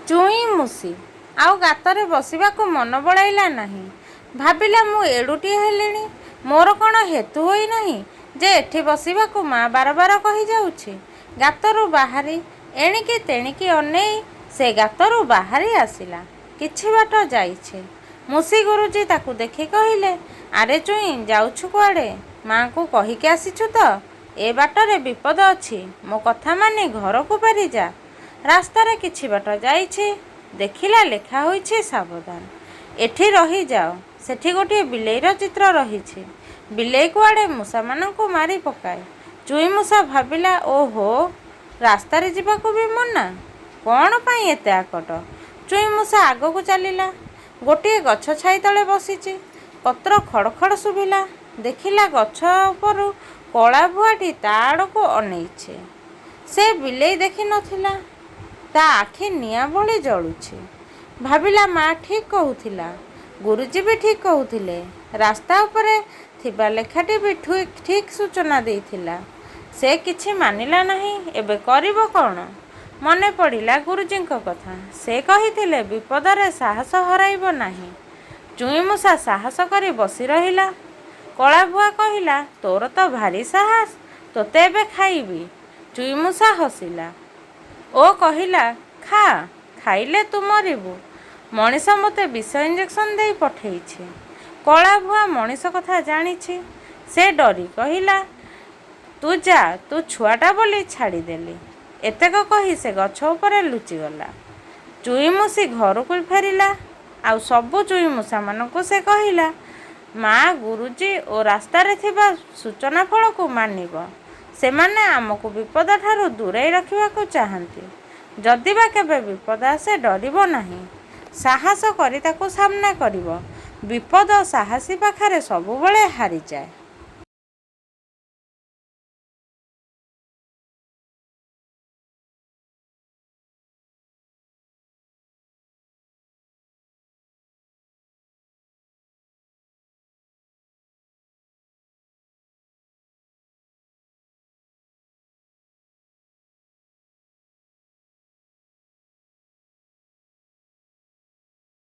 ଚୁଇଁ ମୁଷି ଆଉ ଗାତରେ ବସିବାକୁ ମନ ବଳାଇଲା ନାହିଁ। ଭାବିଲା ମୁଁ ଏଡ଼ୁଟିଏ ହେଲିଣି, ମୋର କ'ଣ ହେତୁ ହୋଇନାହିଁ ଯେ ଏଠି ବସିବାକୁ ମା ବାରବାର କହିଯାଉଛି। ଗାତରୁ ବାହାରି ଏଣିକି ତେଣିକି ଅନେଇ ସେ ଗାତରୁ ବାହାରି ଆସିଲା। କିଛି ବାଟ ଯାଇଛି। ମୁଷି ଗୁରୁଜୀ ତାକୁ ଦେଖି କହିଲେ, ଆରେ ଚୁଇଁ, ଯାଉଛୁ କୁଆଡ଼େ? ମା'ଙ୍କୁ କହିକି ଆସିଛୁ ତ? ଏ ବାଟରେ ବିପଦ ଅଛି, ମୋ କଥା ମାନି ଘରକୁ ଫେରିଯା। ରାସ୍ତାରେ କିଛି ବାଟ ଯାଇଛି, ଦେଖିଲା ଲେଖା ହୋଇଛି ସାବଧାନ, ଏଠି ରହିଯାଅ। ସେଠି ଗୋଟିଏ ବିଲେଇର ଚିତ୍ର ରହିଛି। ବିଲେଇ କୁଆଡ଼େ ମୂଷାମାନଙ୍କୁ ମାରି ପକାଏ। ଚୁଇଁ ମୂଷା ଭାବିଲା, ଓହୋ, ରାସ୍ତାରେ ଯିବାକୁ ବି ମନା, କ'ଣ ପାଇଁ ଏତେ ଆକଟ? ଚୁଇଁ ମୂଷା ଆଗକୁ ଚାଲିଲା। ଗୋଟିଏ ଗଛ ଛାଇ ତଳେ ବସିଛି। ପତ୍ର ଖଡ଼ ଖଡ଼ ଶୁଭିଲା। ଦେଖିଲା ଗଛ ଉପରୁ କଳା ଭୁଆଟି ତା ଆଡ଼କୁ ଅନେଇଛି। ସେ ବିଲେଇ ଦେଖି ନଥିଲା। ତା ଆଖି ନିଆଁ ଭଳି ଜଳୁଛି। ଭାବିଲା, ମା ଠିକ୍ କହୁଥିଲା, ଗୁରୁଜୀ ବି ଠିକ୍ କହୁଥିଲେ, ରାସ୍ତା ଉପରେ ଥିବା ଲେଖାଟି ବି ଠିକ୍ ସୂଚନା ଦେଇଥିଲା। ସେ କିଛି ମାନିଲା ନାହିଁ। ଏବେ କରିବ କ'ଣ? ମନେ ପଡ଼ିଲା ଗୁରୁଜୀଙ୍କ କଥା। ସେ କହିଥିଲେ, ବିପଦରେ ସାହସ ହରାଇବ ନାହିଁ। ଚୁଇଁ ମୂଷା ସାହସ କରି ବସି ରହିଲା। କଳାଭୁଆ କହିଲା, ତୋର ତ ଭାରି ସାହସ, ତୋତେ ଏବେ ଖାଇବି। ଚୁଇଁ ମୂଷା ହସିଲା ଓ କହିଲା, ଖା, ଖାଇଲେ ତୁ ମରିବୁ। ମଣିଷ ମୋତେ ବିଷ ଇଞ୍ଜେକ୍ସନ ଦେଇ ପଠେଇଛି। କଳାଭୁଆ ମଣିଷ କଥା ଜାଣିଛି। ସେ ଡରି କହିଲା, ତୁ ଯା, ତୁ ଛୁଆଟା ବୋଲି ଛାଡ଼ିଦେଲି। ଏତକ କହି ସେ ଗଛ ଉପରେ ଲୁଚିଗଲା। ଚୁଇଁ ମୂଷି ଘରକୁ ଫେରିଲା। ଆଉ ସବୁ ଚୁଇଁ ମୂଷାମାନଙ୍କୁ ସେ କହିଲା, ମା, ଗୁରୁଜୀ ଓ ରାସ୍ତାରେ ଥିବା ସୂଚନା ଫଳକୁ ମାନିବ। ସେମାନେ ଆମକୁ ବିପଦଠାରୁ ଦୂରେଇ ରଖିବାକୁ ଚାହାନ୍ତି। ଯଦି ବା କେବେ ବିପଦ ଆସେ, ଡରିବ ନାହିଁ, ସାହସ କରି ତାକୁ ସାମ୍ନା କରିବ। ବିପଦ ସାହସୀ ପାଖରେ ସବୁବେଳେ ହାରିଯାଏ।